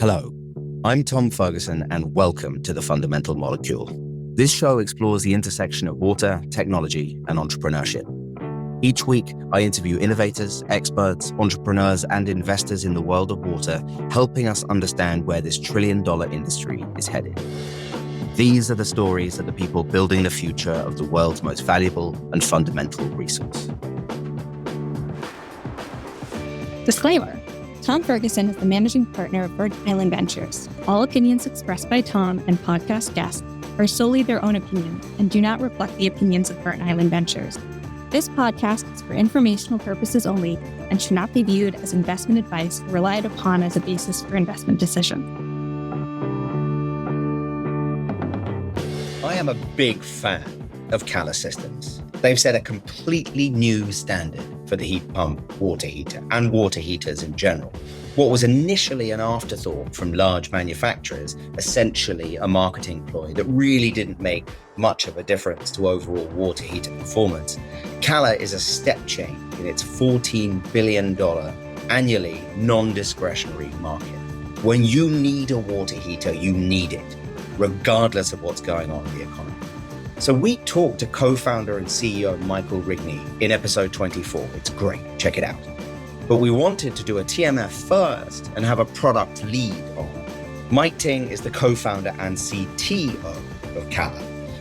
Hello, I'm Tom Ferguson, and welcome to The Fundamental Molecule. This show explores the intersection of water, technology, and entrepreneurship. Each week, I interview innovators, experts, entrepreneurs, and investors in the world of water, helping us understand where this trillion-dollar industry is headed. These are the stories of the people building the future of the world's most valuable and fundamental resource. Disclaimer. Tom Ferguson is the managing partner of Virgin Island Ventures. All opinions expressed by Tom and podcast guests are solely their own opinions and do not reflect the opinions of Virgin Island Ventures. This podcast is for informational purposes only and should not be viewed as investment advice or relied upon as a basis for investment decisions. I am a big fan of Cala Systems. They've set a completely new standard for the heat pump water heater and water heaters in general. What was initially an afterthought from large manufacturers, essentially a marketing ploy that really didn't make much of a difference to overall water heater performance, Cala is a step change in its $14 billion annually non-discretionary market. When you need a water heater, you need it, regardless of what's going on in the economy. So we talked to co-founder and CEO Michael Rigney in episode 24. It's great, check it out. But we wanted to do a TMF first and have a product lead on. Mike Ting is the co-founder and CTO of Cala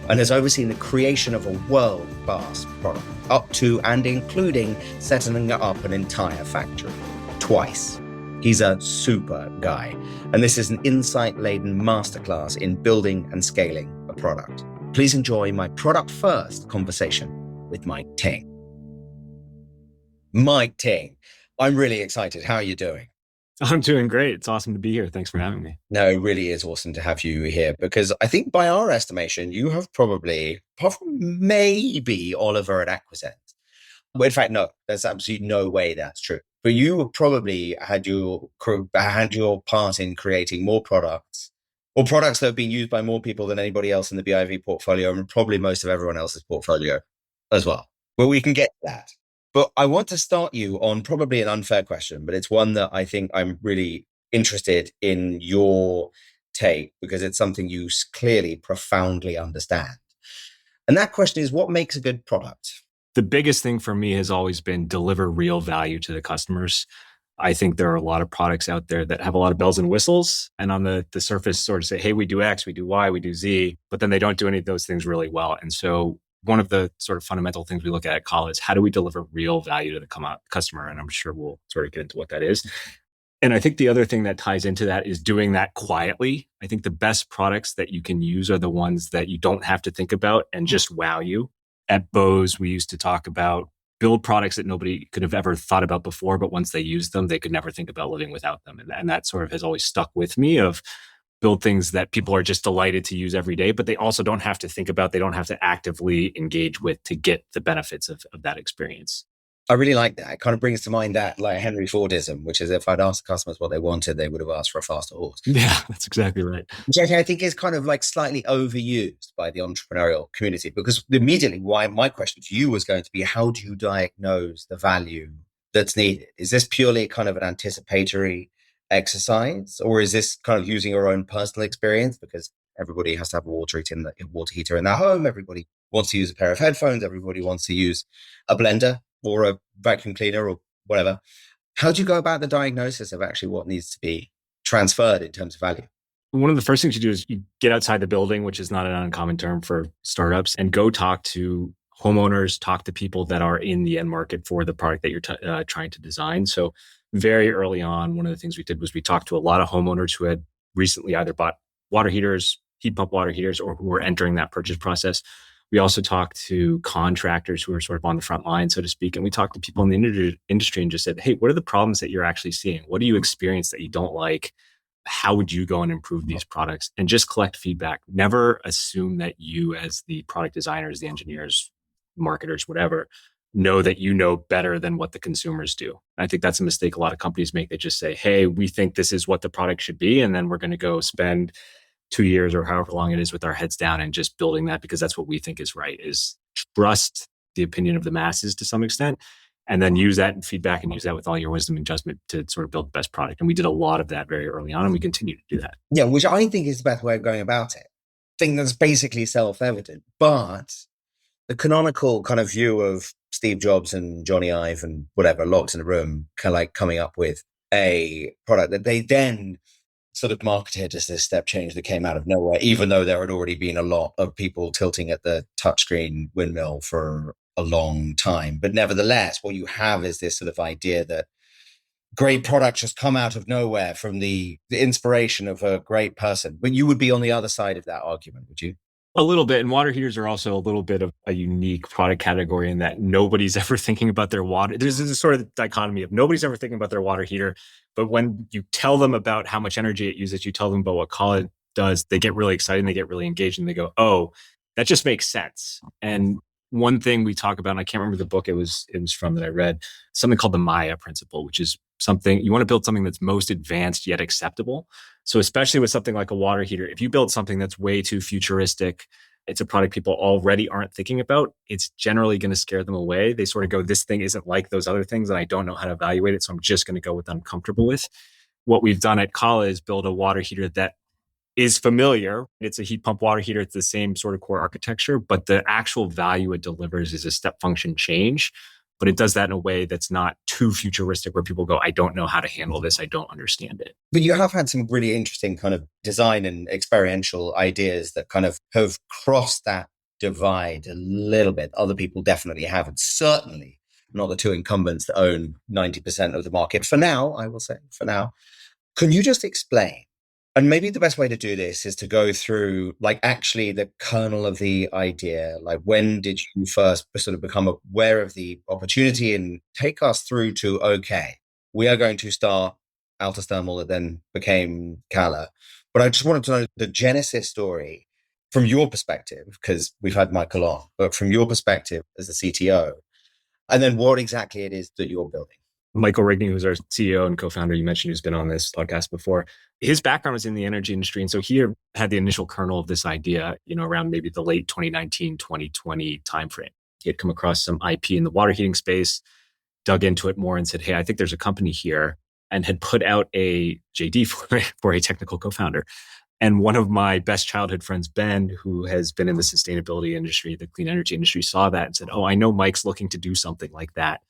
and has overseen the creation of a world-class product, up to and including setting up an entire factory twice. He's a super guy, and this is an insight-laden masterclass in building and scaling a product. Please enjoy my product-first conversation with Mike Ting. Mike Ting, I'm really excited. How are you doing? I'm doing great. It's awesome to be here. Thanks for having me. No, it really is awesome to have you here because I think by our estimation, you have probably, apart from maybe Oliver at Acquisent, well, in fact, no, there's absolutely no way that's true. But you have probably had your part in creating more products, or products that have been used by more people than anybody else in the BIV portfolio, and probably most of everyone else's portfolio as well. But we can get to that. But I want to start you on probably an unfair question, but it's one that I think I'm really interested in your take because it's something you clearly profoundly understand. And that question is, what makes a good product? The biggest thing for me has always been deliver real value to the customers. I think there are a lot of products out there that have a lot of bells and whistles and on the surface sort of say, hey, we do X, we do Y, we do Z, but then they don't do any of those things really well. And so one of the sort of fundamental things we look at Cala is how do we deliver real value to the customer? And I'm sure we'll sort of get into what that is. And I think the other thing that ties into that is doing that quietly. I think the best products that you can use are the ones that you don't have to think about and just wow you. At Bose, we used to talk about build products that nobody could have ever thought about before, but once they use them, they could never think about living without them. And that sort of has always stuck with me of build things that people are just delighted to use every day, but they also don't have to think about, they don't have to actively engage with to get the benefits of that experience. I really like that. It kind of brings to mind that like Henry Fordism, which is if I'd asked the customers what they wanted, they would have asked for a faster horse. Yeah, that's exactly right. Which I think is kind of like slightly overused by the entrepreneurial community because immediately why my question to you was going to be, how do you diagnose the value that's needed? Is this purely kind of an anticipatory exercise or is this kind of using your own personal experience? Because everybody has to have a water heater in their home. Everybody wants to use a pair of headphones. Everybody wants to use a blender or a vacuum cleaner or whatever. How do you go about the diagnosis of actually what needs to be transferred in terms of value? One of the first things you do is you get outside the building, which is not an uncommon term for startups, and go talk to homeowners, talk to people that are in the end market for the product that you're trying to design. So very early on, one of the things we did was we talked to a lot of homeowners who had recently either bought water heaters, heat pump water heaters, or who were entering that purchase process. We also talked to contractors who are sort of on the front line, so to speak. And we talked to people in the industry and just said, hey, what are the problems that you're actually seeing? What do you experience that you don't like? How would you go and improve these products? And just collect feedback. Never assume that you as the product designers, the engineers, marketers, whatever, know that you know better than what the consumers do. I think that's a mistake a lot of companies make. They just say, hey, we think this is what the product should be. And then we're going to go spend 2 years or however long it is with our heads down and just building that because that's what we think is right, is trust the opinion of the masses to some extent and then use that in feedback and use that with all your wisdom and judgment to sort of build the best product. And we did a lot of that very early on, and we continue to do that. Yeah, which I think is the best way of going about it. I think that's basically self-evident. But the canonical kind of view of Steve Jobs and Johnny Ive and whatever locked in a room, kind of like coming up with a product that they then sort of marketed as this step change that came out of nowhere, even though there had already been a lot of people tilting at the touchscreen windmill for a long time. But nevertheless, what you have is this sort of idea that great products just come out of nowhere from the inspiration of a great person. But you would be on the other side of that argument, would you? A little bit. And water heaters are also a little bit of a unique product category in that nobody's ever thinking about their water. There's this sort of dichotomy of nobody's ever thinking about their water heater. But when you tell them about how much energy it uses, you tell them about what Cala does, they get really excited and they get really engaged and they go, oh, that just makes sense. And one thing we talk about, and I can't remember the book it was from that I read, something called the Maya principle, which is something you want to build something that's most advanced yet acceptable. So especially with something like a water heater, if you build something that's way too futuristic, it's a product people already aren't thinking about, it's generally going to scare them away. They sort of go, this thing isn't like those other things and I don't know how to evaluate it. So I'm just going to go with what I'm comfortable with. What we've done at Cala is build a water heater that is familiar. It's a heat pump water heater. It's the same sort of core architecture, but the actual value it delivers is a step function change. But it does that in a way that's not too futuristic where people go, I don't know how to handle this. I don't understand it. But you have had some really interesting kind of design and experiential ideas that kind of have crossed that divide a little bit. Other people definitely haven't. Certainly not the two incumbents that own 90% of the market. For now, I will say, for now. Can you just explain? And maybe the best way to do this is to go through like actually the kernel of the idea. Like when did you first sort of become aware of the opportunity and take us through to, okay, we are going to start Altus Thermal that then became Cala. But I just wanted to know the genesis story from your perspective, because we've had Michael on, but from your perspective as the CTO, and then what exactly it is that you're building. Michael Rigney, who's our CEO and co-founder, you mentioned, who's been on this podcast before, his background was in the energy industry. And so he had the initial kernel of this idea, around maybe the late 2019, 2020 timeframe. He had come across some IP in the water heating space, dug into it more and said, hey, I think there's a company here, and had put out a JD for a technical co-founder. And one of my best childhood friends, Ben, who has been in the sustainability industry, the clean energy industry, saw that and said, oh, I know Mike's looking to do something like that.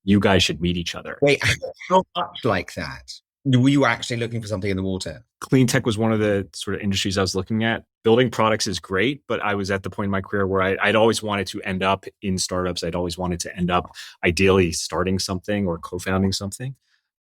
You guys should meet each other. Wait, how much like that? Were you actually looking for something in the water? Clean tech was one of the sort of industries I was looking at. Building products is great, but I was at the point in my career where I'd always wanted to end up in startups. I'd always wanted to end up ideally starting something or co-founding something.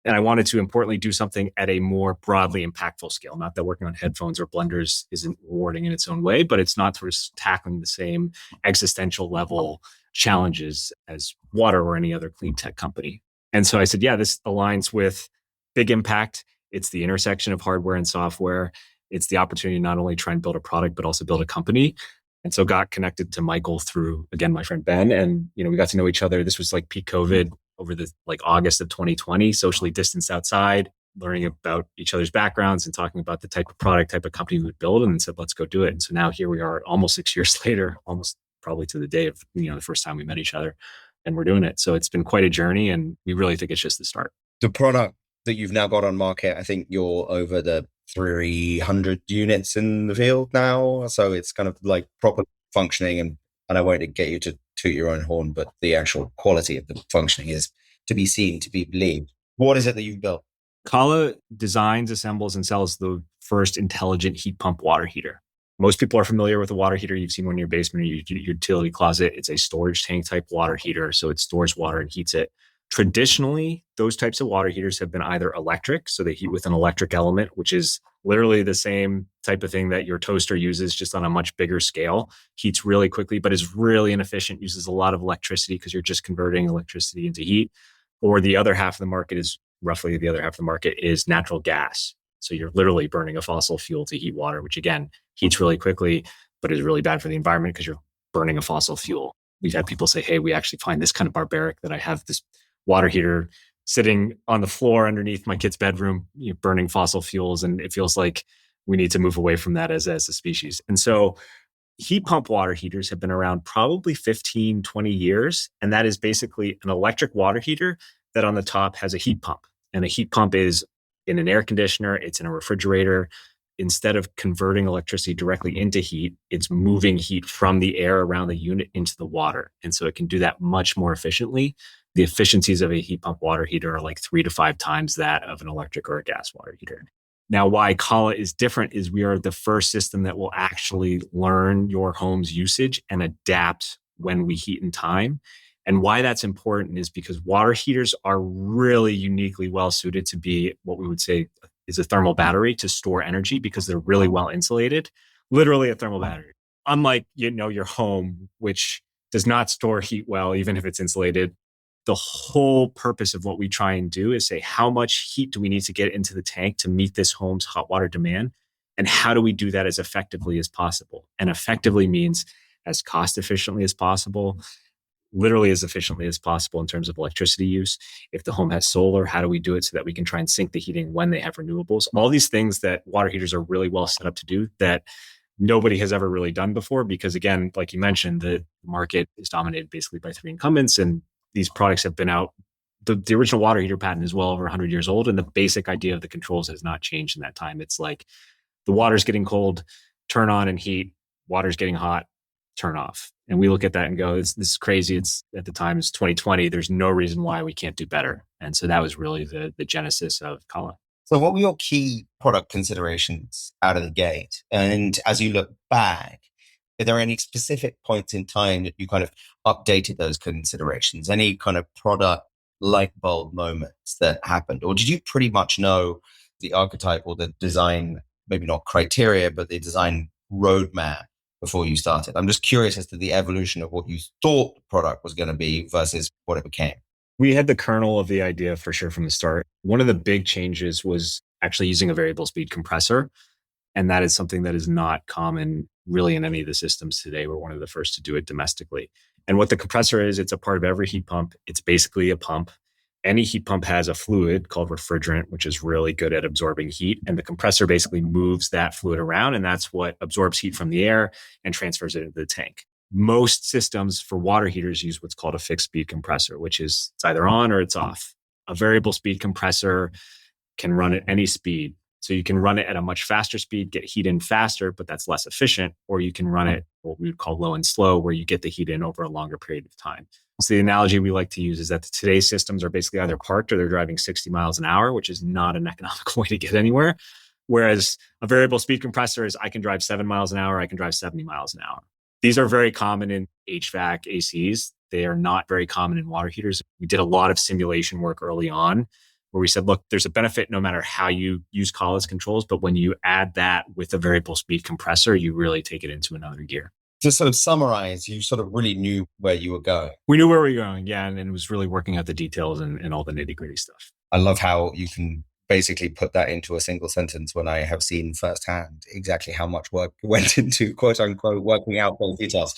And I wanted to importantly do something at a more broadly impactful scale. Not that working on headphones or blenders isn't rewarding in its own way, but it's not sort of tackling the same existential level challenges as water or any other clean tech company. And so I said, yeah, this aligns with big impact. It's the intersection of hardware and software. It's the opportunity to not only try and build a product, but also build a company. And so got connected to Michael through, again, my friend Ben. And, we got to know each other. This was like peak COVID over the August of 2020, socially distanced outside, learning about each other's backgrounds and talking about the type of product, type of company we would build, and then said, let's go do it. And so now here we are almost 6 years later, almost probably to the day of, the first time we met each other, and we're doing it. So it's been quite a journey, and we really think it's just the start. The product that you've now got on market, I think you're over the 300 units in the field now. So it's kind of like proper functioning, and I won't get you to toot your own horn, but the actual quality of the functioning is to be seen, to be believed. What is it that you've built? Cala designs, assembles, and sells the first intelligent heat pump water heater. Most people are familiar with a water heater. You've seen one in your basement or your utility closet. It's a storage tank type water heater. So it stores water and heats it. Traditionally, those types of water heaters have been either electric, so they heat with an electric element, which is literally the same type of thing that your toaster uses, just on a much bigger scale. Heats really quickly, but is really inefficient, uses a lot of electricity because you're just converting electricity into heat. Or the other half of the market is natural gas. So you're literally burning a fossil fuel to heat water, which again, heats really quickly, but is really bad for the environment because you're burning a fossil fuel. We've had people say, hey, we actually find this kind of barbaric that I have this water heater sitting on the floor underneath my kid's bedroom, burning fossil fuels. And it feels like we need to move away from that as a species. And so Heat pump water heaters have been around probably 15, 20 years. And that is basically an electric water heater that on the top has a heat pump. And a heat pump is in an air conditioner, it's in a refrigerator. Instead of converting electricity directly into heat, it's moving heat from the air around the unit into the water. And so it can do that much more efficiently. The efficiencies of a heat pump water heater are like 3 to 5 times that of an electric or a gas water heater. Now, why Cala is different is we are the first system that will actually learn your home's usage and adapt when we heat in time. And why that's important is because water heaters are really uniquely well suited to be what we would say is a thermal battery to store energy because they're really well insulated, literally a thermal battery. Unlike, your home, which does not store heat well, even if it's insulated. The whole purpose of what we try and do is say, how much heat do we need to get into the tank to meet this home's hot water demand? And how do we do that as effectively as possible? And effectively means as cost efficiently as possible, literally as efficiently as possible in terms of electricity use. If the home has solar, how do we do it so that we can try and sync the heating when they have renewables? All these things that water heaters are really well set up to do that nobody has ever really done before. Because again, like you mentioned, the market is dominated basically by 3 incumbents, and these products have been out. The original water heater patent is well over 100 years old, and the basic idea of the controls has not changed in that time. It's like the water's getting cold, turn on and heat. Water's getting hot, turn off. And we look at that and go, this is crazy. It's at the time it's 2020. There's no reason why we can't do better. And so that was really the genesis of Cala. So what were your key product considerations out of the gate? And as you look back, are there any specific points in time that you kind of updated those considerations? Any kind of product light bulb moments that happened? Or did you pretty much know the archetype or the design, maybe not criteria, but the design roadmap before you started? I'm just curious as to the evolution of what you thought the product was going to be versus what it became. We had the kernel of the idea for sure from the start. One of the big changes was actually using a variable speed compressor. And that is something that is not common really in any of the systems today. We're one of the first to do it domestically. And what the compressor is, it's a part of every heat pump. It's basically a pump. Any heat pump has a fluid called refrigerant, which is really good at absorbing heat. And the compressor basically moves that fluid around. And that's what absorbs heat from the air and transfers it into the tank. Most systems for water heaters use what's called a fixed speed compressor, which is it's either on or it's off. A variable speed compressor can run at any speed. So you can run it at a much faster speed, get heat in faster, but that's less efficient. Or you can run it what we would call low and slow, where you get the heat in over a longer period of time. So the analogy we like to use is that today's systems are basically either parked or they're driving 60 miles an hour, which is not an economical way to get anywhere. Whereas a variable speed compressor is I can drive 7 miles an hour, I can drive 70 miles an hour. These are very common in HVAC, ACs. They are not very common in water heaters. We did a lot of simulation work early on where we said, look, there's a benefit no matter how you use Cala's controls, but when you add that with a variable speed compressor, you really take it into another gear. To sort of summarize, you sort of really knew where you were going. We knew where we were going, yeah, and it was really working out the details and all the nitty-gritty stuff. I love how you can basically put that into a single sentence when I have seen firsthand exactly how much work went into, quote unquote, working out those details.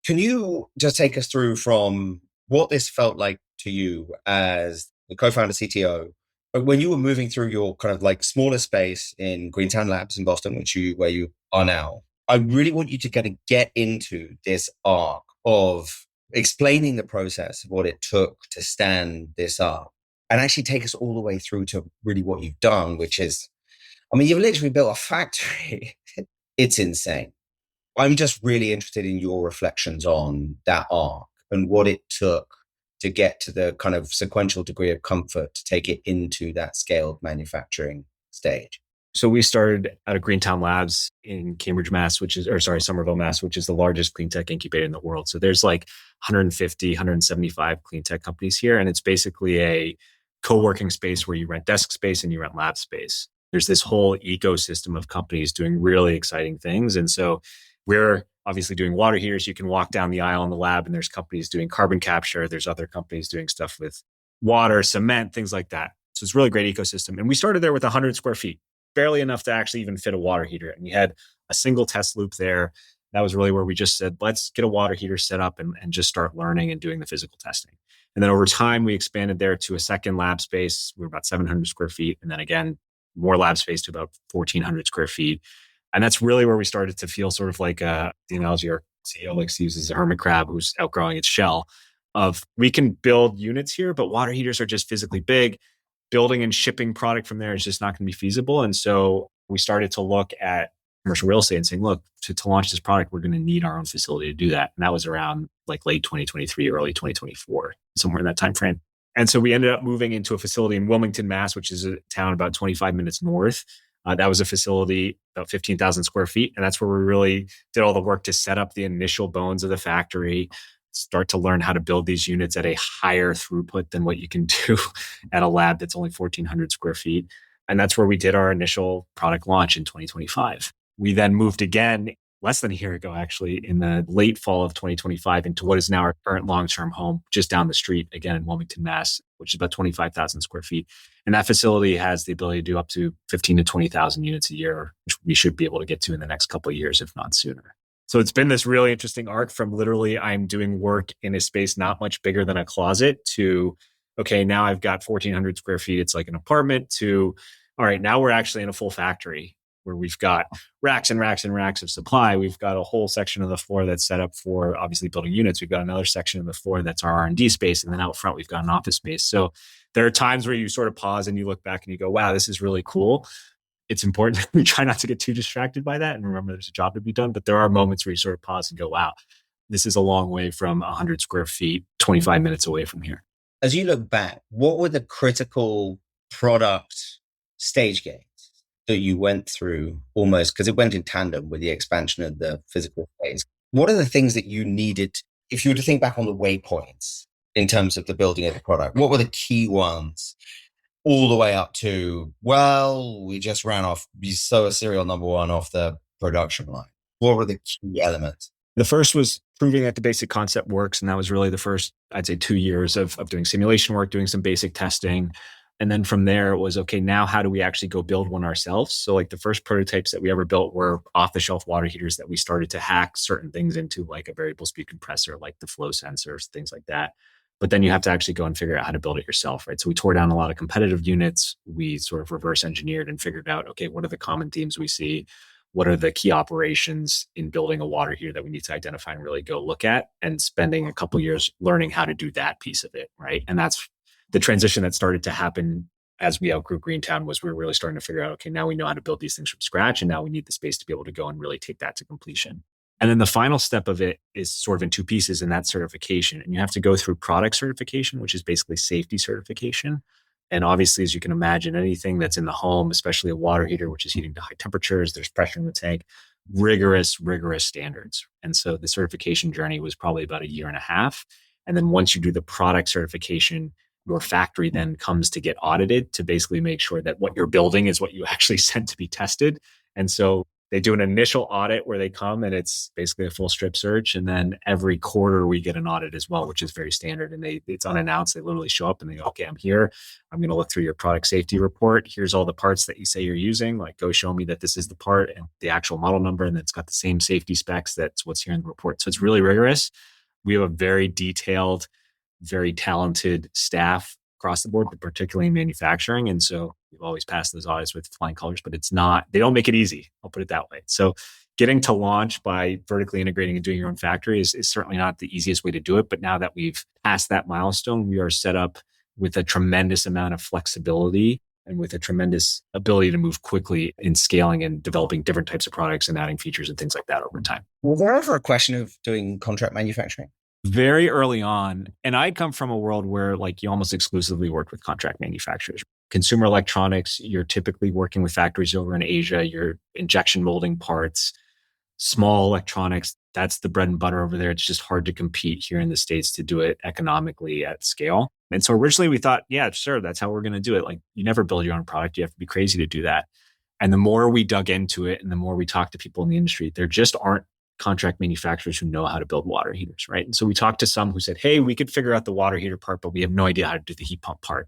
Can you just take us through from what this felt like to you as the co-founder CTO, when you were moving through your kind of like smaller space in Greentown Labs in Boston, where you are now? I really want you to get into this arc of explaining the process of what it took to stand this up and actually take us all the way through to really what you've done, which is, I mean, you've literally built a factory. It's insane. I'm just really interested in your reflections on that arc and what it took to get to the kind of sequential degree of comfort to take it into that scaled manufacturing stage. So we started out of Greentown Labs in Cambridge, Mass, Somerville, Mass, which is the largest clean tech incubator in the world. So there's like 150, 175 clean tech companies here. And it's basically a co-working space where you rent desk space and you rent lab space. There's this whole ecosystem of companies doing really exciting things. And so we're obviously doing water heaters. You can walk down the aisle in the lab and there's companies doing carbon capture. There's other companies doing stuff with water, cement, things like that. So it's a really great ecosystem. And we started there with 100 square feet. Barely enough to actually even fit a water heater. And you had a single test loop there. That was really where we just said, let's get a water heater set up and just start learning and doing the physical testing. And then over time, we expanded there to a second lab space. We were about 700 square feet. And then again, more lab space to about 1,400 square feet. And that's really where we started to feel sort of like the analogy our CEO likes to use is a hermit crab who's outgrowing its shell of we can build units here, but water heaters are just physically big. Building and shipping product from there is just not going to be feasible. And so we started to look at commercial real estate and saying, look, to launch this product, we're going to need our own facility to do that. And that was around like late 2023, early 2024, somewhere in that time frame. And so we ended up moving into a facility in Wilmington, Mass, which is a town about 25 minutes north. That was a facility about 15,000 square feet. And that's where we really did all the work to set up the initial bones of the factory, start to learn how to build these units at a higher throughput than what you can do at a lab that's only 1,400 square feet. And that's where we did our initial product launch in 2025. We then moved again less than a year ago, actually, in the late fall of 2025 into what is now our current long-term home just down the street, again, in Wilmington, Mass, which is about 25,000 square feet. And that facility has the ability to do up to 15 to 20,000 units a year, which we should be able to get to in the next couple of years, if not sooner. So it's been this really interesting arc from literally I'm doing work in a space not much bigger than a closet to, okay, now I've got 1,400 square feet. It's like an apartment to, all right, now we're actually in a full factory where we've got racks and racks and racks of supply. We've got a whole section of the floor that's set up for obviously building units. We've got another section of the floor that's our R&D space. And then out front, we've got an office space. So there are times where you sort of pause and you look back and you go, wow, this is really cool. It's important that we try not to get too distracted by that and remember there's a job to be done. But there are moments where you sort of pause and go, wow, this is a long way from 100 square feet, 25 minutes away from here. As you look back, what were the critical product stage gates that you went through almost, because it went in tandem with the expansion of the physical space? What are the things that you needed, if you were to think back on the waypoints in terms of the building of the product, what were the key ones all the way up to, well, we just ran off, we saw a serial number one off the production line? What were the key elements? The first was proving that the basic concept works. And that was really the first, I'd say 2 years of doing simulation work, doing some basic testing. And then from there it was, okay, now how do we actually go build one ourselves? So like the first prototypes that we ever built were off-the-shelf water heaters that we started to hack certain things into, like a variable speed compressor, like the flow sensors, things like that. But then you have to actually go and figure out how to build it yourself, right? So we tore down a lot of competitive units. We sort of reverse engineered and figured out, okay, what are the common themes we see? What are the key operations in building a water heater that we need to identify and really go look at, and spending a couple of years learning how to do that piece of it, right? And that's the transition that started to happen as we outgrew Greentown. Was we were really starting to figure out, okay, now we know how to build these things from scratch, and now we need the space to be able to go and really take that to completion. And then the final step of it is sort of in two pieces, and that's certification. And you have to go through product certification, which is basically safety certification. And obviously, as you can imagine, anything that's in the home, especially a water heater, which is heating to high temperatures, there's pressure in the tank, rigorous standards. And so the certification journey was probably about 1.5 years. And then once you do the product certification, your factory then comes to get audited to basically make sure that what you're building is what you actually sent to be tested. And so they do an initial audit where they come and it's basically a full strip search. And then every quarter we get an audit as well, which is very standard. And it's unannounced. They literally show up and they go, okay, I'm here. I'm going to look through your product safety report. Here's all the parts that you say you're using. Like, go show me that this is the part and the actual model number. And it's got the same safety specs. That's what's here in the report. So it's really rigorous. We have a very detailed, very talented staff across the board, but particularly in manufacturing. And so we've always passed those audits with flying colors, but they don't make it easy. I'll put it that way. So getting to launch by vertically integrating and doing your own factory is certainly not the easiest way to do it. But now that we've passed that milestone, we are set up with a tremendous amount of flexibility and with a tremendous ability to move quickly in scaling and developing different types of products and adding features and things like that over time. Was there ever a question of doing contract manufacturing? Very early on. And I come from a world where like you almost exclusively worked with contract manufacturers. Consumer electronics, you're typically working with factories over in Asia, your injection molding parts, small electronics, that's the bread and butter over there. It's just hard to compete here in the States to do it economically at scale. And so originally we thought, yeah, sure, that's how we're going to do it. Like, you never build your own product. You have to be crazy to do that. And the more we dug into it and the more we talked to people in the industry, there just aren't contract manufacturers who know how to build water heaters, right? And so we talked to some who said, hey, we could figure out the water heater part, but we have no idea how to do the heat pump part.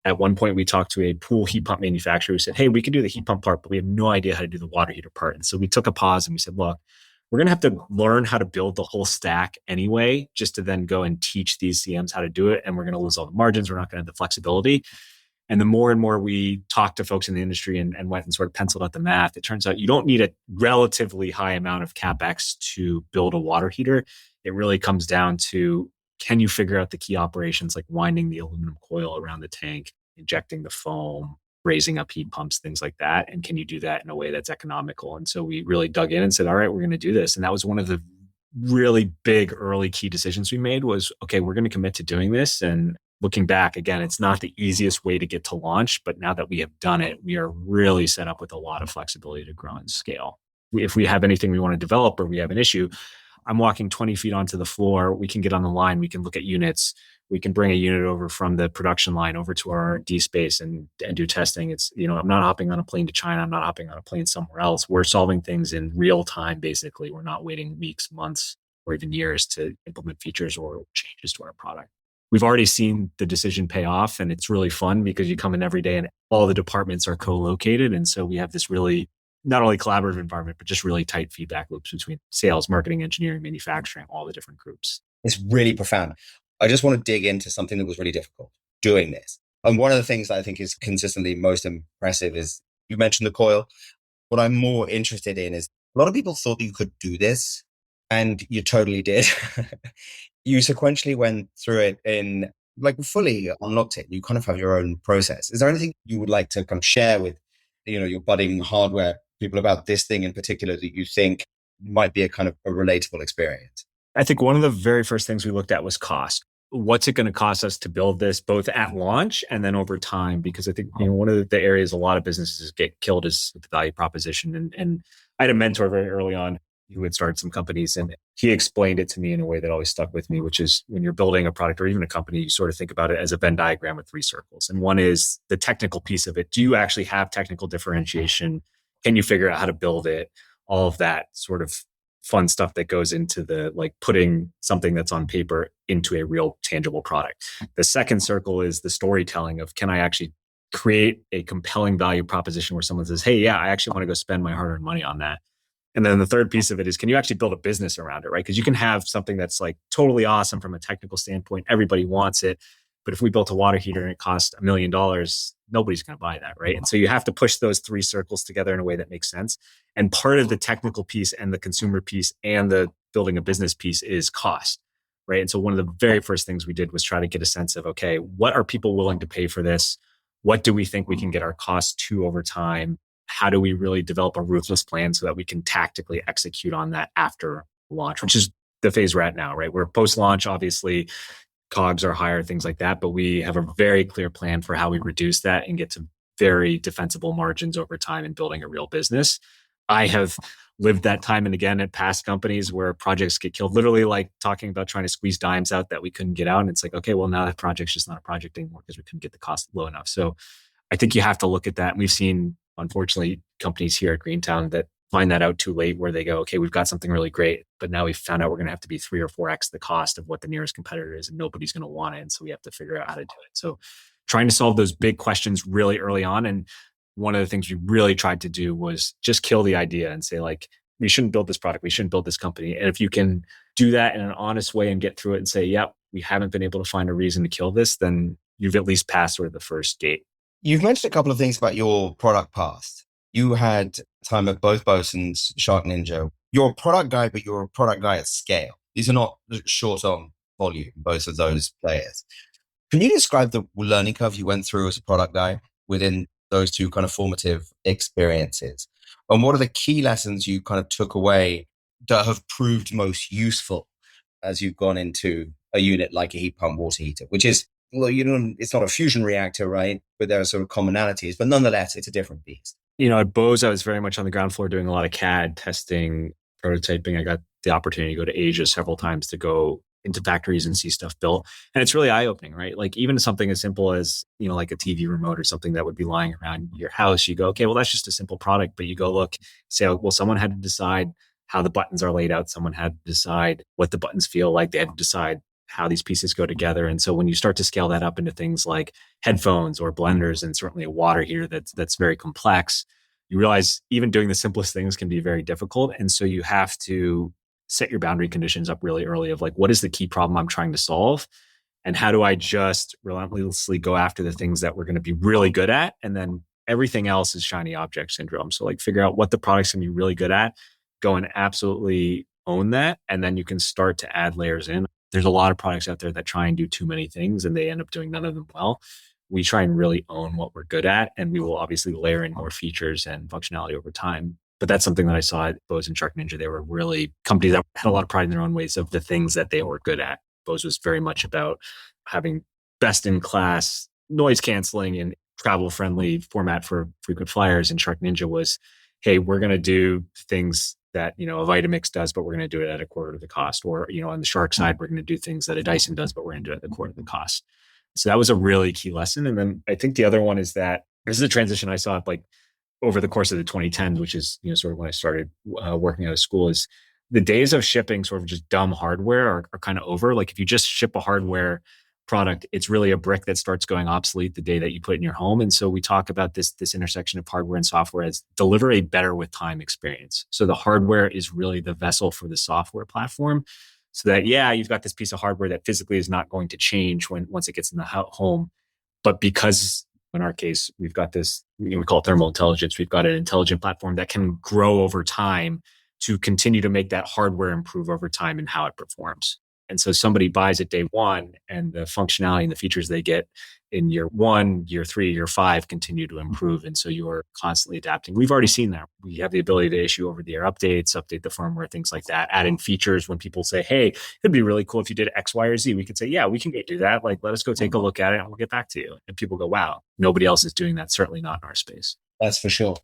At one point, we talked to a pool heat pump manufacturer who said, hey, we could do the heat pump part, but we have no idea how to do the water heater part. And so we took a pause and we said, look, we're going to have to learn how to build the whole stack anyway, just to then go and teach these CMs how to do it. And we're going to lose all the margins. We're not going to have the flexibility. And the more and more we talked to folks in the industry and went and sort of penciled out the math, it turns out you don't need a relatively high amount of CapEx to build a water heater. It really comes down to, can you figure out the key operations like winding the aluminum coil around the tank, injecting the foam, raising up heat pumps, things like that? And can you do that in a way that's economical? And so we really dug in and said, all right, we're going to do this. And that was one of the really big early key decisions we made was, okay, we're going to commit to doing this. And looking back, again, it's not the easiest way to get to launch, but now that we have done it, we are really set up with a lot of flexibility to grow and scale. If we have anything we want to develop or we have an issue, I'm walking 20 feet onto the floor. We can get on the line. We can look at units. We can bring a unit over from the production line over to our R&D space and do testing. It's, I'm not hopping on a plane to China. I'm not hopping on a plane somewhere else. We're solving things in real time, basically. We're not waiting weeks, months, or even years to implement features or changes to our product. We've already seen the decision pay off, and it's really fun because you come in every day and all the departments are co-located. And so we have this really not only collaborative environment, but just really tight feedback loops between sales, marketing, engineering, manufacturing, all the different groups. It's really profound. I just want to dig into something that was really difficult doing this. And one of the things that I think is consistently most impressive is you mentioned the coil. What I'm more interested in is a lot of people thought that you could do this, and you totally did. You sequentially went through it in fully unlocked it. You kind of have your own process. Is there anything you would like to kind of share with, your budding hardware people about this thing in particular that you think might be a kind of a relatable experience? I think one of the very first things we looked at was cost. What's it going to cost us to build this both at launch and then over time? Because I think one of the areas a lot of businesses get killed is the value proposition. And I had a mentor very early on who had started some companies, and he explained it to me in a way that always stuck with me, which is when you're building a product or even a company, you sort of think about it as a Venn diagram with three circles. And one is the technical piece of it. Do you actually have technical differentiation? Can you figure out how to build it? All of that sort of fun stuff that goes into the putting something that's on paper into a real tangible product. The second circle is the storytelling of, can I actually create a compelling value proposition where someone says, hey, yeah, I actually want to go spend my hard-earned money on that. And then the third piece of it is, can you actually build a business around it, right? Because you can have something that's totally awesome from a technical standpoint. Everybody wants it. But if we built a water heater and it cost $1 million, nobody's going to buy that, right? And so you have to push those three circles together in a way that makes sense. And part of the technical piece and the consumer piece and the building a business piece is cost, right? And so one of the very first things we did was try to get a sense of, okay, what are people willing to pay for this? What do we think we can get our costs to over time? How do we really develop a ruthless plan so that we can tactically execute on that after launch, which is the phase we're at now, right? We're post-launch, obviously, COGS are higher, things like that, but we have a very clear plan for how we reduce that and get to very defensible margins over time in building a real business. I have lived that time and again at past companies where projects get killed, literally talking about trying to squeeze dimes out that we couldn't get out. And it's okay, well, now that project's just not a project anymore because we couldn't get the cost low enough. So I think you have to look at that. And we've seen, unfortunately, companies here at Greentown that find that out too late, where they go, okay, we've got something really great, but now we've found out we're going to have to be 3 or 4x the cost of what the nearest competitor is, and nobody's going to want it. And so we have to figure out how to do it. So trying to solve those big questions really early on. And one of the things we really tried to do was just kill the idea and say, we shouldn't build this product. We shouldn't build this company. And if you can do that in an honest way and get through it and say, yep, we haven't been able to find a reason to kill this, then you've at least passed sort of the first gate. You've mentioned a couple of things about your product past. You had time at both Bosun's, Shark Ninja. You're a product guy, but you're a product guy at scale. These are not short on volume, both of those players. Can you describe the learning curve you went through as a product guy within those two kind of formative experiences? And what are the key lessons you kind of took away that have proved most useful as you've gone into a unit like a heat pump water heater, which is, well, it's not a fusion reactor, right? But there are sort of commonalities, but nonetheless, it's a different beast. At Bose, I was very much on the ground floor doing a lot of CAD testing, prototyping. I got the opportunity to go to Asia several times to go into factories and see stuff built. And it's really eye-opening, right? Even something as simple as, like a TV remote or something that would be lying around your house, you go, okay, well, that's just a simple product. But you go look, say, well, someone had to decide how the buttons are laid out. Someone had to decide what the buttons feel like. They had to decide how these pieces go together. And so when you start to scale that up into things like headphones or blenders, and certainly a water heater that's very complex, you realize even doing the simplest things can be very difficult. And so you have to set your boundary conditions up really early of what is the key problem I'm trying to solve? And how do I just relentlessly go after the things that we're going to be really good at? And then everything else is shiny object syndrome. So like figure out what the product's going to be really good at, go and absolutely own that. And then you can start to add layers in. There's a lot of products out there that try and do too many things and they end up doing none of them well. We try and really own what we're good at, and we will obviously layer in more features and functionality over time. But that's something that I saw at Bose and Shark Ninja. They were really companies that had a lot of pride in their own ways of the things that they were good at. Bose was very much about having best in class noise canceling and travel friendly format for frequent flyers. And Shark Ninja was, hey, we're going to do things that, a Vitamix does, but we're going to do it at a quarter of the cost. Or, on the Shark side, we're going to do things that a Dyson does, but we're going to do it at a quarter of the cost. So that was a really key lesson. And then I think the other one is that this is a transition I saw like over the course of the 2010s, which is, sort of when I started working out of school, is the days of shipping sort of just dumb hardware are kind of over. Like if you just ship a hardware product, it's really a brick that starts going obsolete the day that you put it in your home. And so we talk about this intersection of hardware and software as deliver a better with time experience. So the hardware is really the vessel for the software platform. So that, you've got this piece of hardware that physically is not going to change once it gets in the home. But because in our case, we've got this, we call it thermal intelligence. We've got an intelligent platform that can grow over time to continue to make that hardware improve over time and how it performs. And so somebody buys it day one and the functionality and the features they get in year 1, year 3, year 5 continue to improve. And so you're constantly adapting. We've already seen that. We have the ability to issue over the air updates, update the firmware, things like that, add in features when people say, hey, it'd be really cool if you did X, Y, or Z. We could say, yeah, we can go do that. Like, let us go take a look at it and we'll get back to you. And people go, wow, nobody else is doing that. Certainly not in our space. That's for sure.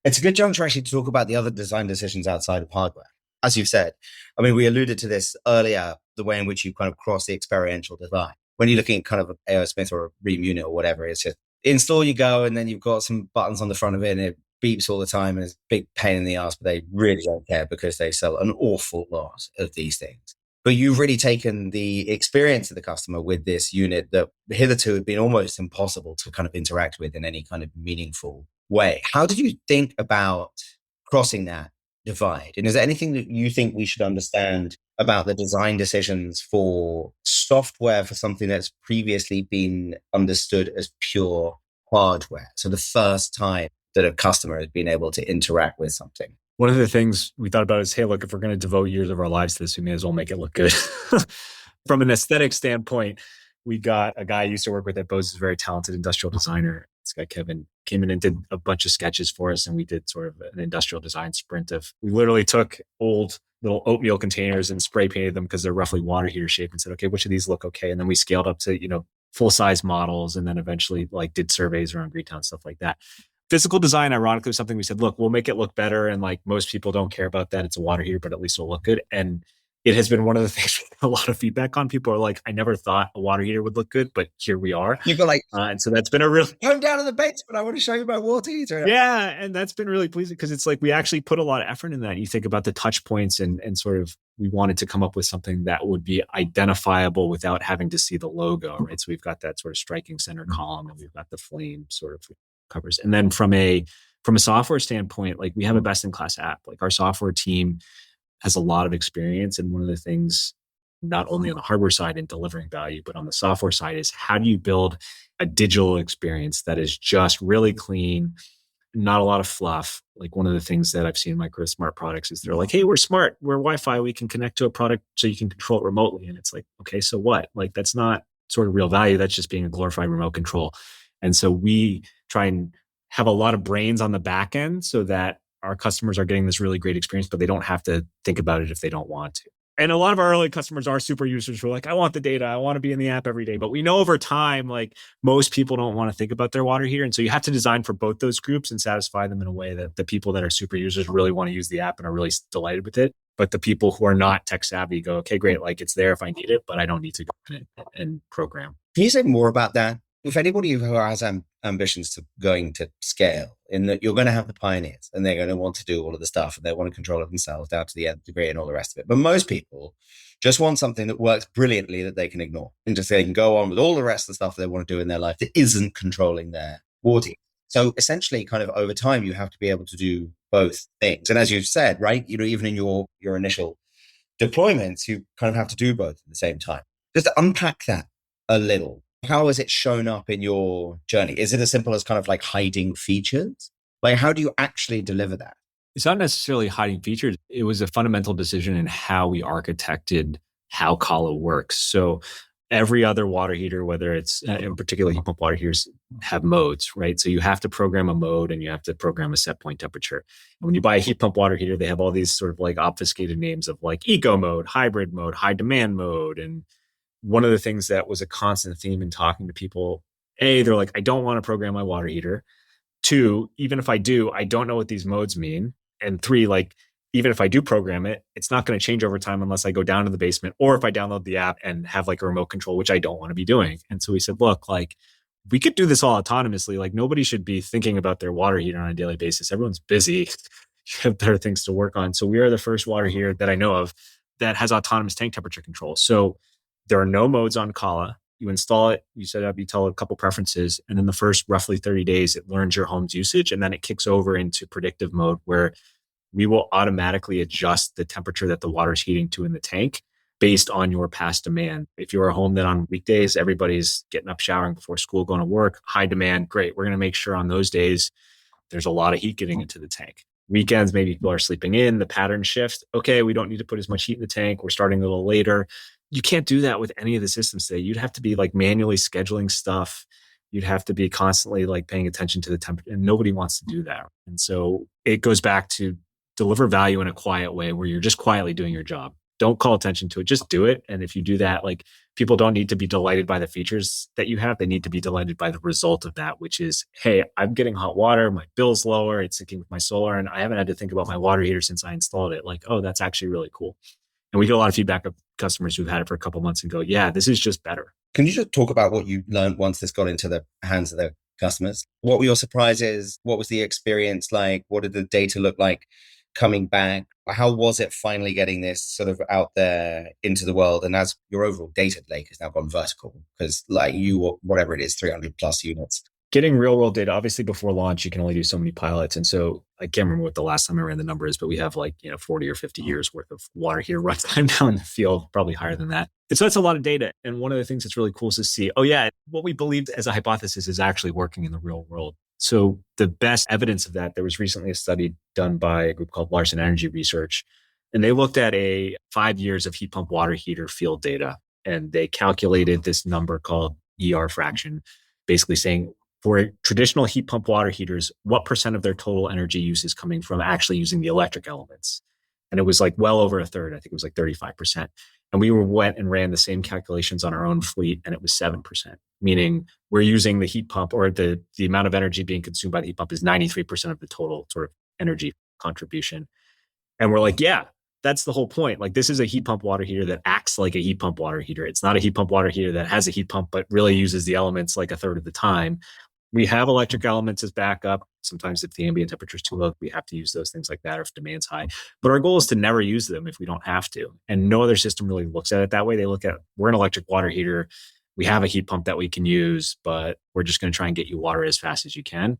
It's a good juncture actually to talk about the other design decisions outside of hardware. As you've said, I mean, we alluded to this earlier, the way in which you kind of cross the experiential divide. When you're looking at kind of an A.O. Smith or a Ream unit or whatever, it's just install you go, and then you've got some buttons on the front of it and it beeps all the time and it's a big pain in the ass, but they really don't care because they sell an awful lot of these things. But you've really taken the experience of the customer with this unit that hitherto had been almost impossible to kind of interact with in any kind of meaningful way. How did you think about crossing that divide? And is there anything that you think we should understand about the design decisions for software for something that's previously been understood as pure hardware? So the first time that a customer has been able to interact with something. One of the things we thought about is, hey, look, if we're going to devote years of our lives to this, we may as well make it look good. From an aesthetic standpoint, we got a guy I used to work with at Bose, is a very talented industrial designer. This guy, Kevin, came in and did a bunch of sketches for us. And we did sort of an industrial design sprint we literally took old little oatmeal containers and spray painted them because they're roughly water heater shape and said, okay, which of these look okay? And then we scaled up to, full size models, and then eventually like did surveys around Greetown, stuff like that. Physical design, ironically, was something we said, look, we'll make it look better. And like most people don't care about that. It's a water heater, but at least it'll look good. And it has been one of the things we get a lot of feedback on. People are like, I never thought a water heater would look good, but here we are. You've got like, and so that's been a real... Come down to the basement. I want to show you my water heater. Yeah. And that's been really pleasing because it's like we actually put a lot of effort in that. You think about the touch points and sort of, we wanted to come up with something that would be identifiable without having to see the logo, right? So we've got that sort of striking center column and we've got the flame sort of covers. And then from a software standpoint, like we have a best in class app. Like our software team has a lot of experience. And one of the things, not only on the hardware side in delivering value, but on the software side is how do you build a digital experience that is just really clean, not a lot of fluff. Like one of the things that I've seen in my smart products is they're like, hey, we're smart, we're Wi-Fi, we can connect to a product so you can control it remotely. And it's like, okay, so what? Like that's not sort of real value. That's just being a glorified remote control. And so we try and have a lot of brains on the back end so that our customers are getting this really great experience, but they don't have to think about it if they don't want to. And a lot of our early customers are super users who are like, I want the data. I want to be in the app every day. But we know over time, like most people don't want to think about their water heater. And so you have to design for both those groups and satisfy them in a way that the people that are super users really want to use the app and are really delighted with it. But the people who are not tech savvy go, okay, great. Like it's there if I need it, but I don't need to go in and program. Can you say more about that? If anybody who has ambitions to going to scale, in that you're going to have the pioneers and they're going to want to do all of the stuff and they want to control it themselves down to the nth degree and all the rest of it. But most people just want something that works brilliantly that they can ignore and just they can go on with all the rest of the stuff they want to do in their life that isn't controlling their water. So essentially, kind of over time, you have to be able to do both things. And as you've said, right, even in your initial deployments, you kind of have to do both at the same time. Just to unpack that a little. How has it shown up in your journey? Is it as simple as kind of like hiding features? Like, how do you actually deliver that? It's not necessarily hiding features. It was a fundamental decision in how we architected how Cala works. So every other water heater, whether it's in particular heat pump water heaters, have modes, right? So you have to program a mode and you have to program a set point temperature. And when you buy a heat pump water heater, they have all these sort of like obfuscated names of like eco mode, hybrid mode, high demand mode. And one of the things that was a constant theme in talking to people, A, they're like, I don't want to program my water heater. Two, even if I do, I don't know what these modes mean. And three, like, even if I do program it, it's not going to change over time unless I go down to the basement or if I download the app and have like a remote control, which I don't want to be doing. And so we said, look, like, we could do this all autonomously. Like, nobody should be thinking about their water heater on a daily basis. Everyone's busy. You have better things to work on. So we are the first water heater that I know of that has autonomous tank temperature control. So there are no modes on Cala. You install it, you set it up, you tell it a couple preferences, and then the first roughly 30 days, it learns your home's usage, and then it kicks over into predictive mode where we will automatically adjust the temperature that the water is heating to in the tank based on your past demand. If you're a home that on weekdays, everybody's getting up, showering before school, going to work, high demand, great. We're going to make sure on those days, there's a lot of heat getting into the tank. Weekends, maybe people are sleeping in, the pattern shifts. Okay, we don't need to put as much heat in the tank. We're starting a little later. You can't do that with any of the systems today. You'd have to be like manually scheduling stuff. You'd have to be constantly like paying attention to the temperature, and nobody wants to do that. And so it goes back to deliver value in a quiet way where you're just quietly doing your job. Don't call attention to it, just do it. And if you do that, like, people don't need to be delighted by the features that you have. They need to be delighted by the result of that, which is, hey, I'm getting hot water, my bill's lower, it's syncing with my solar, and I haven't had to think about my water heater since I installed it. Like, oh, that's actually really cool. And we get a lot of feedback of customers who've had it for a couple of months and go, yeah, this is just better. Can you just talk about what you learned once this got into the hands of the customers? What were your surprises? What was the experience like? What did the data look like coming back? How was it finally getting this sort of out there into the world? And as your overall data lake has now gone vertical, because like you, whatever it is, 300 plus units. Getting real world data, obviously before launch, you can only do so many pilots. And so I can't remember what the last time I ran the number is, but we have like, 40 or 50 years worth of water heater runtime now in the field, probably higher than that. And so that's a lot of data. And one of the things that's really cool is to see, oh yeah, what we believed as a hypothesis is actually working in the real world. So the best evidence of that, there was recently a study done by a group called Larson Energy Research, and they looked at 5 years of heat pump water heater field data, and they calculated this number called ER fraction, basically saying, for traditional heat pump water heaters, what percent of their total energy use is coming from actually using the electric elements? And it was like well over a third. I think it was like 35%. And we went and ran the same calculations on our own fleet, and it was 7%, meaning we're using the heat pump, or the amount of energy being consumed by the heat pump is 93% of the total sort of energy contribution. And we're like, yeah, that's the whole point. Like, this is a heat pump water heater that acts like a heat pump water heater. It's not a heat pump water heater that has a heat pump, but really uses the elements like a third of the time. We have electric elements as backup. Sometimes if the ambient temperature is too low, we have to use those things like that, or if demand's high. But our goal is to never use them if we don't have to. And no other system really looks at it that way. They look at, we're an electric water heater. We have a heat pump that we can use, but we're just going to try and get you water as fast as you can.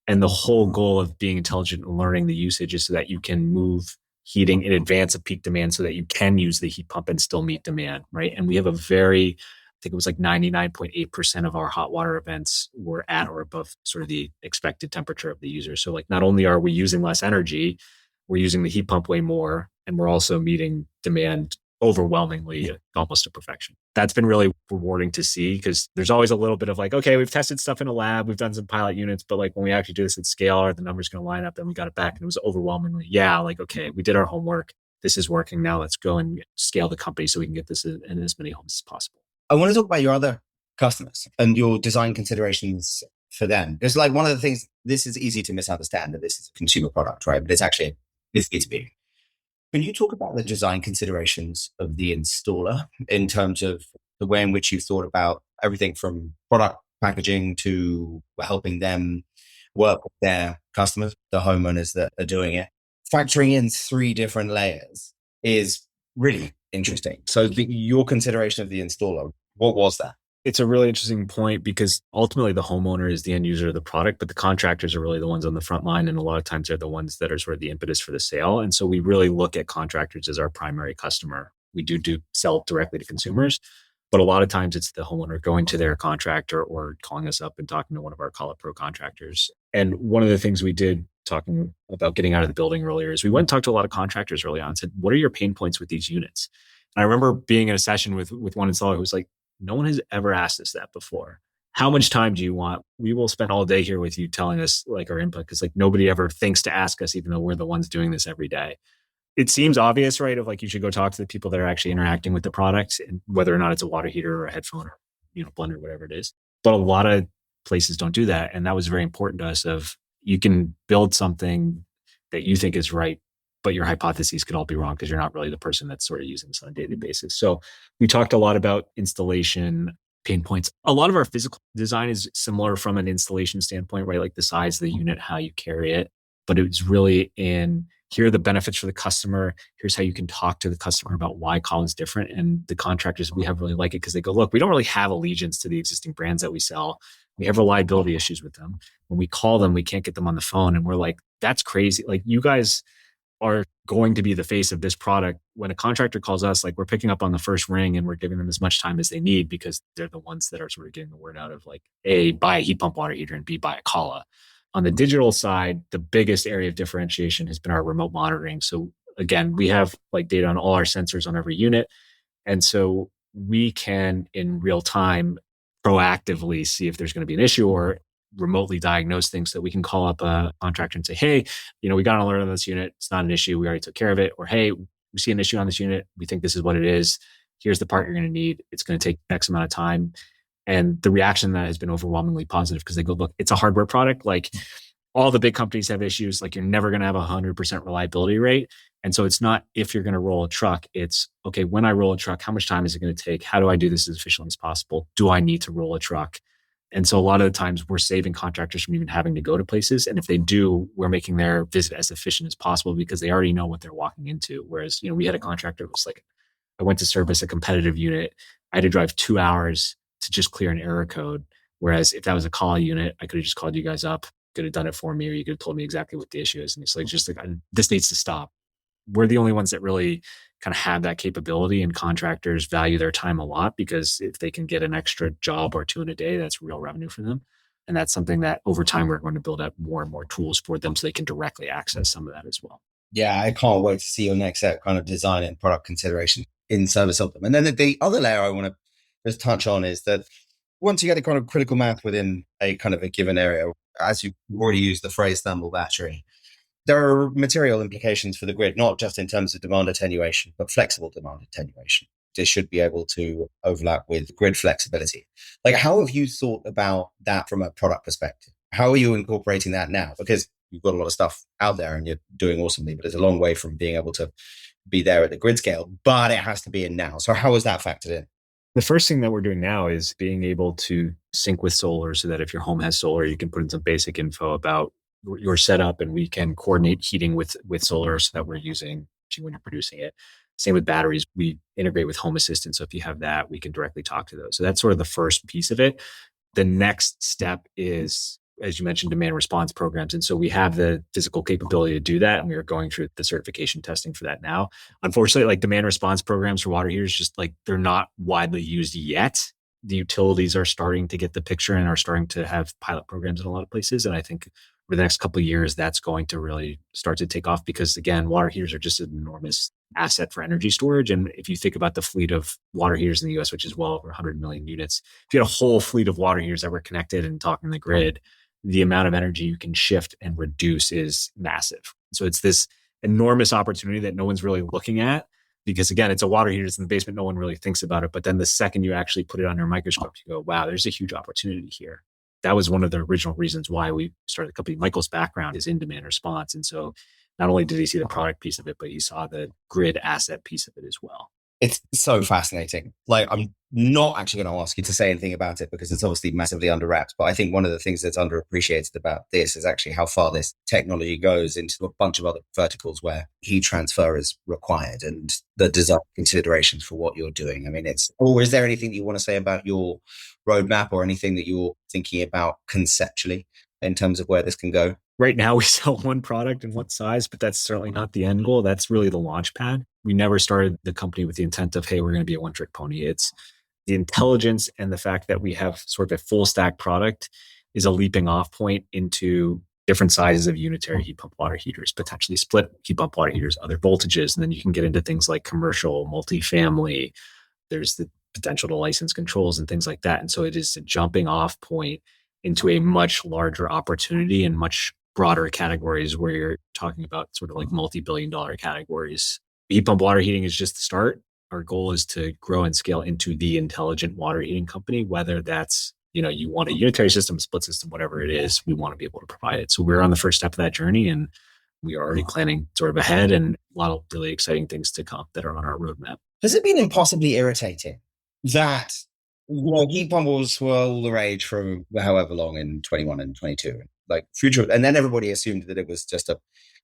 And the whole goal of being intelligent and learning the usage is so that you can move heating in advance of peak demand so that you can use the heat pump and still meet demand, right? And we have I think it was like 99.8% of our hot water events were at or above sort of the expected temperature of the user. So like, not only are we using less energy, we're using the heat pump way more, and we're also meeting demand overwhelmingly, almost to perfection. That's been really rewarding to see, because there's always a little bit of like, okay, we've tested stuff in a lab, we've done some pilot units, but like when we actually do this at scale, are the numbers going to line up? Then we got it back, and it was overwhelmingly, yeah, like, okay, we did our homework. This is working. Now let's go and scale the company so we can get this in as many homes as possible. I want to talk about your other customers and your design considerations for them. Because like one of the things, this is easy to misunderstand that this is a consumer product, right? But it's actually, it's B2B. Can you talk about the design considerations of the installer in terms of the way in which you thought about everything from product packaging to helping them work with their customers, the homeowners that are doing it? Factoring in 3 different layers is really interesting. So your consideration of the installer, what was that? It's a really interesting point, because ultimately the homeowner is the end user of the product, but the contractors are really the ones on the front line. And a lot of times they're the ones that are sort of the impetus for the sale. And so we really look at contractors as our primary customer. We do sell directly to consumers, But a lot of times it's the homeowner going to their contractor or calling us up and talking to one of our Cala Pro contractors. And one of the things we did talking about getting out of the building earlier is we went and talked to a lot of contractors early on and said, what are your pain points with these units? And I remember being in a session with one installer who was like, no one has ever asked us that before. How much time do you want? We will spend all day here with you telling us like our input, because like nobody ever thinks to ask us, even though we're the ones doing this every day. It seems obvious, right? Of like, you should go talk to the people that are actually interacting with the product, and whether or not it's a water heater or a headphone or, blender, whatever it is. But a lot of places don't do that. And that was very important to us of, you can build something that you think is right, but your hypotheses could all be wrong because you're not really the person that's sort of using this on a daily basis. So we talked a lot about installation pain points. A lot of our physical design is similar from an installation standpoint, right? Like the size of the unit, how you carry it. But it was really in, here are the benefits for the customer. Here's how you can talk to the customer about why Cala's different. And the contractors we have really like it because they go, look, we don't really have allegiance to the existing brands that we sell. We have reliability issues with them. When we call them, we can't get them on the phone. And we're like, that's crazy. Like, you guys are going to be the face of this product. When a contractor calls us, like, we're picking up on the first ring and we're giving them as much time as they need because they're the ones that are sort of getting the word out of like, A, buy a heat pump water heater, and B, buy a Cala. On the digital side, the biggest area of differentiation has been our remote monitoring. So again, we have like data on all our sensors on every unit. And so we can in real time proactively see if there's going to be an issue or remotely diagnose things, so that we can call up a contractor and say, hey, we got an alert on this unit. It's not an issue. We already took care of it. Or, hey, we see an issue on this unit. We think this is what it is. Here's the part you're going to need. It's going to take X amount of time. And the reaction to that has been overwhelmingly positive because they go, look, it's a hardware product. Like, all the big companies have issues. Like, you're never going to have 100% reliability rate. And so it's not if you're going to roll a truck, it's, okay, when I roll a truck, how much time is it going to take? How do I do this as efficiently as possible? Do I need to roll a truck? And so a lot of the times we're saving contractors from even having to go to places. And if they do, we're making their visit as efficient as possible because they already know what they're walking into. Whereas, we had a contractor who was like, I went to service a competitive unit. I had to drive 2 hours to just clear an error code. Whereas if that was a call unit, I could have just called you guys up, could have done it for me, or you could have told me exactly what the issue is. And it's like, just like, this needs to stop. We're the only ones that really kind of have that capability, and contractors value their time a lot because if they can get an extra job or two in a day, that's real revenue for them. And that's something that over time, we're going to build out more and more tools for them so they can directly access some of that as well. Yeah, I can't wait to see your next set kind of design and product consideration in service of them. And then the other layer I want to just touch on is that once you get a kind of critical mass within a kind of a given area, as you've already used the phrase thermal battery, there are material implications for the grid, not just in terms of demand attenuation, but flexible demand attenuation. This should be able to overlap with grid flexibility. Like, how have you thought about that from a product perspective? How are you incorporating that now? Because you've got a lot of stuff out there and you're doing awesomely, but it's a long way from being able to be there at the grid scale, but it has to be in now. So how is that factored in? The first thing that we're doing now is being able to sync with solar so that if your home has solar, you can put in some basic info about your setup and we can coordinate heating with solar so that we're using when you're producing it. Same with batteries. We integrate with Home Assistant. So if you have that, we can directly talk to those. So that's sort of the first piece of it. The next step is, as you mentioned, demand response programs. And so we have the physical capability to do that. And we are going through the certification testing for that now. Unfortunately, like demand response programs for water heaters, just like they're not widely used yet. The utilities are starting to get the picture and are starting to have pilot programs in a lot of places. And I think over the next couple of years, that's going to really start to take off because, again, water heaters are just an enormous asset for energy storage. And if you think about the fleet of water heaters in the US, which is well over 100 million units, if you had a whole fleet of water heaters that were connected and talking to the grid, the amount of energy you can shift and reduce is massive. So it's this enormous opportunity that no one's really looking at because, again, it's a water heater, it's in the basement. No one really thinks about it. But then the second you actually put it under a microscope, you go, wow, there's a huge opportunity here. That was one of the original reasons why we started the company. Michael's background is in demand response. And so not only did he see the product piece of it, but he saw the grid asset piece of it as well. It's so fascinating. Like, I'm not actually going to ask you to say anything about it because it's obviously massively under wraps. But I think one of the things that's underappreciated about this is actually how far this technology goes into a bunch of other verticals where heat transfer is required and the design considerations for what you're doing. I mean, or is there anything that you want to say about your roadmap or anything that you're thinking about conceptually in terms of where this can go? Right now, we sell one product in one size, but that's certainly not the end goal. That's really the launch pad. We never started the company with the intent of, hey, we're going to be a one-trick pony. It's the intelligence and the fact that we have sort of a full stack product is a leaping off point into different sizes of unitary heat pump water heaters, potentially split heat pump water heaters, other voltages. And then you can get into things like commercial, multifamily. There's the potential to license controls and things like that. And so it is a jumping off point into a much larger opportunity and much broader categories where you're talking about sort of like multi-billion-dollar categories. Heat pump water heating is just the start. Our goal is to grow and scale into the intelligent water heating company, whether that's, you want a unitary system, split system, whatever it is, we want to be able to provide it. So we're on the first step of that journey, and we are already planning sort of ahead, and a lot of really exciting things to come that are on our roadmap. Has it been impossibly irritating that heat pumps were all the rage for however long in 21 and 22, like future, and then everybody assumed that it was just a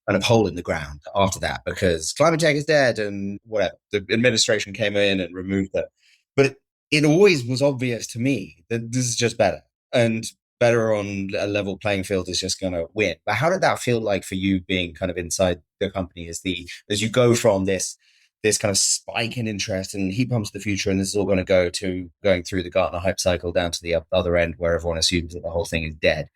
kind of hole in the ground after that because climate tech is dead and whatever. The administration came in and removed that, but it always was obvious to me that this is just better, and better on a level playing field is just going to win. But how did that feel like for you, being kind of inside the company as you go from this kind of spike in interest in heat pumps of the future, and this is all going to go to going through the Gartner hype cycle down to the other end where everyone assumes that the whole thing is dead.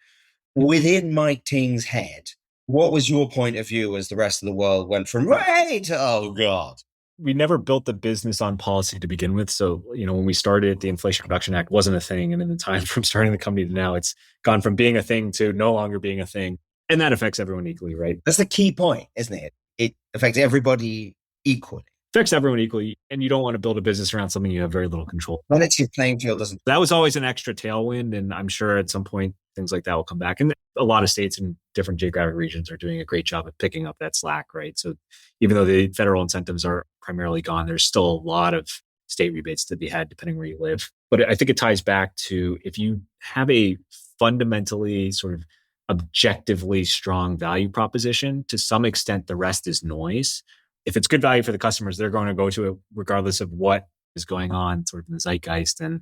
Within Mike Ting's head, what was your point of view as the rest of the world went from right to, oh God? We never built the business on policy to begin with. So, when we started, the Inflation Reduction Act wasn't a thing. And in the time from starting the company to now, it's gone from being a thing to no longer being a thing. And that affects everyone equally, right? That's the key point, isn't it? It affects everybody equally. Affects everyone equally. And you don't want to build a business around something you have very little control. When it's your playing field, doesn't. That was always an extra tailwind. And I'm sure at some point, things like that will come back. And a lot of states and different geographic regions are doing a great job of picking up that slack, right? So even though the federal incentives are primarily gone, there's still a lot of state rebates to be had depending where you live. But I think it ties back to, if you have a fundamentally sort of objectively strong value proposition, to some extent, the rest is noise. If it's good value for the customers, they're going to go to it regardless of what is going on sort of in the zeitgeist. And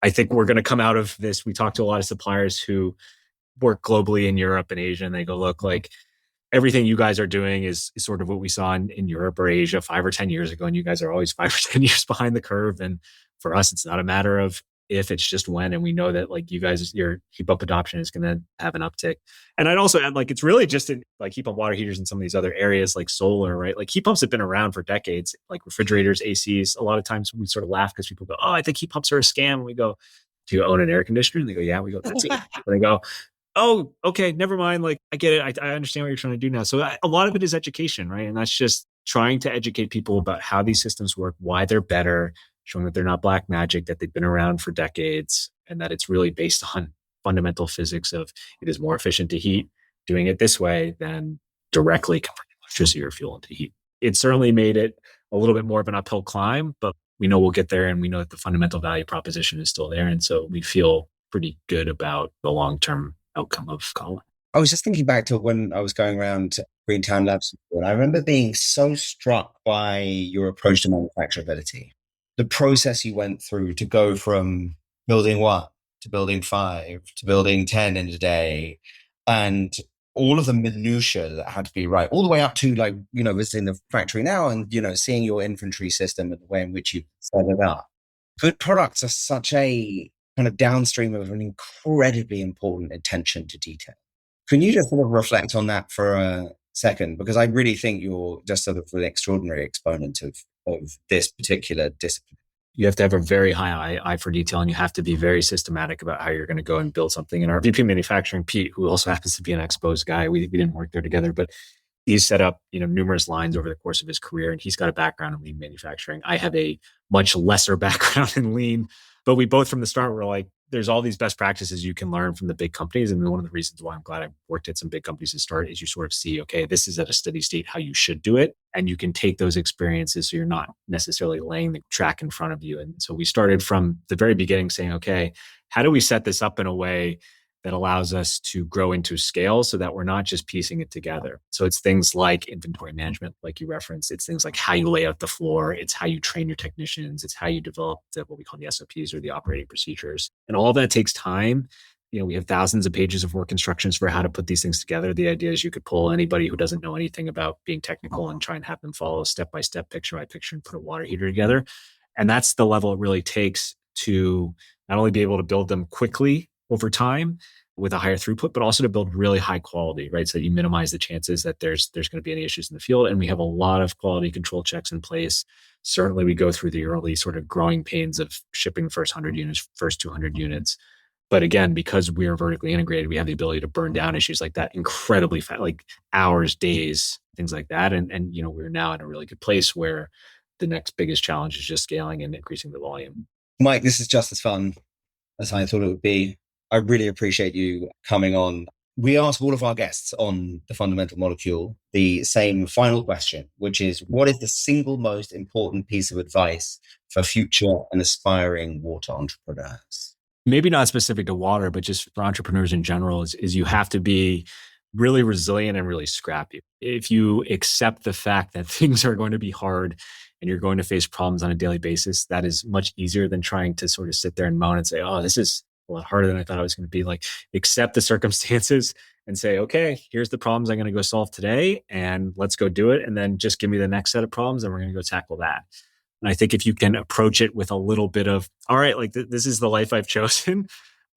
I think we're going to come out of this. We talk to a lot of suppliers who work globally in Europe and Asia, and they go, look, like everything you guys are doing is sort of what we saw in Europe or Asia 5 or 10 years ago. And you guys are always 5 or 10 years behind the curve. And for us, it's not a matter of if, it's just when. And we know that like you guys, your heat pump adoption is going to have an uptick. And I'd also add, like, it's really just in like heat pump water heaters in some of these other areas like solar, right? Like heat pumps have been around for decades, like refrigerators, ACs. A lot of times we sort of laugh because people go, oh, I think heat pumps are a scam. And we go, do you own an air conditioner? And they go, yeah. We go, that's it. And they go, oh, okay, never mind. Like, I get it. I understand what you're trying to do now. So a lot of it is education, right? And that's just trying to educate people about how these systems work, why they're better, showing that they're not black magic, that they've been around for decades, and that it's really based on fundamental physics of it is more efficient to heat doing it this way than directly converting electricity or fuel into heat. It certainly made it a little bit more of an uphill climb, but we know we'll get there, and we know that the fundamental value proposition is still there. And so we feel pretty good about the long-term outcome of Cala. I was just thinking back to when I was going around Greentown Labs, and I remember being so struck by your approach to manufacturability. The process you went through to go from building 1 to building 5 to building 10 in a day, and all of the minutiae that had to be right, all the way up to like, visiting the factory now and, seeing your inventory system and the way in which you set it up. Good products are such a kind of downstream of an incredibly important attention to detail. Can you just sort of reflect on that for a second? Because I really think you're just sort of an extraordinary exponent of this particular discipline. You have to have a very high eye for detail, and you have to be very systematic about how you're going to go and build something. And our VP manufacturing, Pete, who also happens to be an Expos guy, we didn't work there together, but he's set up, numerous lines over the course of his career, and he's got a background in lean manufacturing. I have a much lesser background in lean, but we both from the start were like, there's all these best practices you can learn from the big companies. And one of the reasons why I'm glad I worked at some big companies to start is you sort of see, okay, this is at a steady state how you should do it. And you can take those experiences so you're not necessarily laying the track in front of you. And so we started from the very beginning saying, okay, how do we set this up in a way that allows us to grow into scale so that we're not just piecing it together? So it's things like inventory management, like you referenced. It's things like how you lay out the floor. It's how you train your technicians. It's how you develop what we call the SOPs or the operating procedures. And all that takes time. We have thousands of pages of work instructions for how to put these things together. The idea is you could pull anybody who doesn't know anything about being technical and try and have them follow step by step, picture by picture, and put a water heater together. And that's the level it really takes to not only be able to build them quickly over time with a higher throughput, but also to build really high quality, right? So that you minimize the chances that there's going to be any issues in the field. And we have a lot of quality control checks in place. Certainly we go through the early sort of growing pains of shipping the first 100 units, first 200 units. But again, because we're vertically integrated, we have the ability to burn down issues like that incredibly fast, like hours, days, things like that. And we're now in a really good place where the next biggest challenge is just scaling and increasing the volume. Mike, this is just as fun as I thought it would be. I really appreciate you coming on. We ask all of our guests on the fundamental molecule the same final question, which is, what is the single most important piece of advice for future and aspiring water entrepreneurs? Maybe not specific to water, but just for entrepreneurs in general, is you have to be really resilient and really scrappy. If you accept the fact that things are going to be hard and you're going to face problems on a daily basis, that is much easier than trying to sort of sit there and moan and say, oh, this is a lot harder than I thought it was going to be. Like, accept the circumstances and say, okay, here's the problems I'm going to go solve today, and let's go do it. And then just give me the next set of problems and we're going to go tackle that. And I think if you can approach it with a little bit of, all right, like this is the life I've chosen,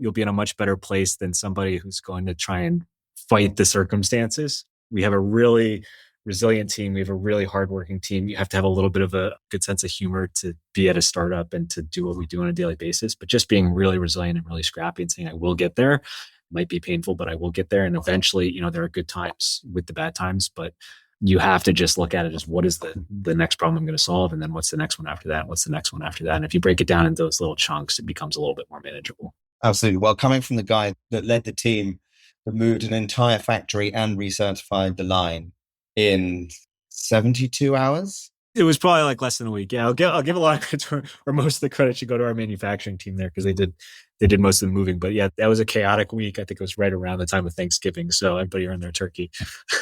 you'll be in a much better place than somebody who's going to try and fight the circumstances. We have a really resilient team. We have a really hardworking team. You have to have a little bit of a good sense of humor to be at a startup and to do what we do on a daily basis. But just being really resilient and really scrappy and saying, I will get there. It might be painful, but I will get there. And eventually, there are good times with the bad times, but you have to just look at it as, what is the next problem I'm going to solve? And then what's the next one after that? What's the next one after that? And if you break it down into those little chunks, it becomes a little bit more manageable. Absolutely. Well, coming from the guy that led the team that moved an entire factory and recertified the line in 72 hours. It was probably like less than a week. Yeah, I'll give a lot of credit or most of the credit should go to our manufacturing team there because they did most of the moving. But yeah, that was a chaotic week. I think it was right around the time of Thanksgiving. So everybody earned their turkey.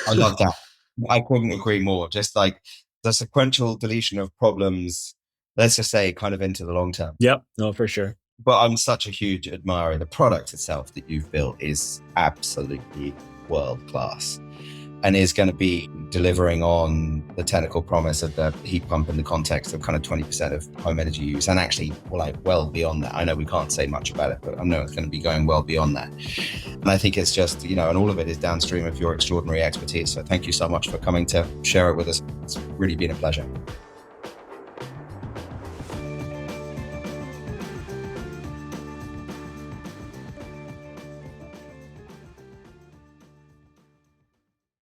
I love that. I couldn't agree more. Just like the sequential deletion of problems, let's just say kind of into the long term. Yep. No, for sure. But I'm such a huge admirer. The product itself that you've built is absolutely world class and is going to be delivering on the technical promise of the heat pump in the context of kind of 20% of home energy use, and actually well beyond that. I know we can't say much about it, but I know it's going to be going well beyond that. And I think it's just, and all of it is downstream of your extraordinary expertise. So thank you so much for coming to share it with us. It's really been a pleasure.